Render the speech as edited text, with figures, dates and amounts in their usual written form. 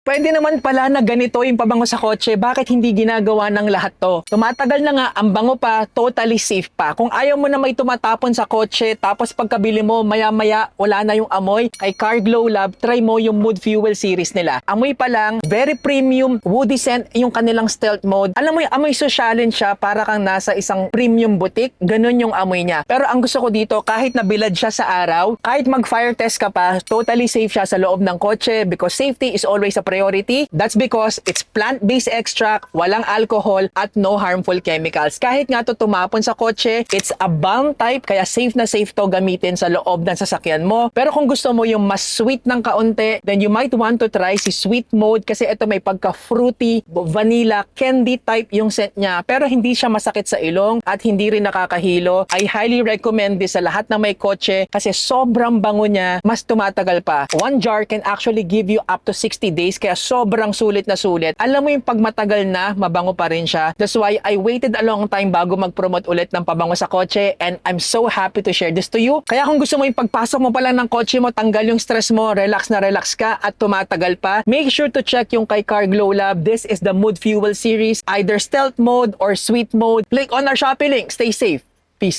Pwede naman pala na ganito yung pabango sa kotse, bakit hindi ginagawa ng lahat to? Tumatagal na nga, ang bango pa, totally safe pa. Kung ayaw mo na may tumatapon sa kotse, tapos pagkabili mo, maya-maya, wala na yung amoy, kay Car Glow Lab, try mo yung Mood Fuel series nila. Amoy pa lang, very premium, woody scent yung kanilang stealth mode. Alam mo yung amoy sosyalin siya, para kang nasa isang premium boutique, ganun yung amoy niya. Pero ang gusto ko dito, kahit nabilad siya sa araw, kahit mag-fire test ka pa, totally safe siya sa loob ng kotse because safety is always a priority. That's because it's plant-based extract, walang alcohol, at no harmful chemicals. Kahit nga to tumapon sa kotse, it's a balm type, kaya safe na safe to gamitin sa loob ng sasakyan mo. Pero kung gusto mo yung mas sweet ng kaunti, then you might want to try si sweet mode kasi ito may pagka-fruity, vanilla, candy type yung scent niya. Pero hindi siya masakit sa ilong at hindi rin nakakahilo. I highly recommend this sa lahat ng may kotse kasi sobrang bango niya, mas tumatagal pa. One jar can actually give you up to 60 days kaya sobrang sulit na sulit. Alam mo yung pag matagal na, mabango pa rin siya. That's why I waited a long time bago mag-promote ulit ng pabango sa kotse and I'm so happy to share this to you. Kaya kung gusto mo yung pagpasok mo pa lang ng kotse mo, tanggal yung stress mo, relax na relax ka at tumatagal pa, make sure to check yung kay Car Glow Lab. This is the Mood Fuel series, either stealth mode or sweet mode. Click on our Shopee link. Stay safe. Peace.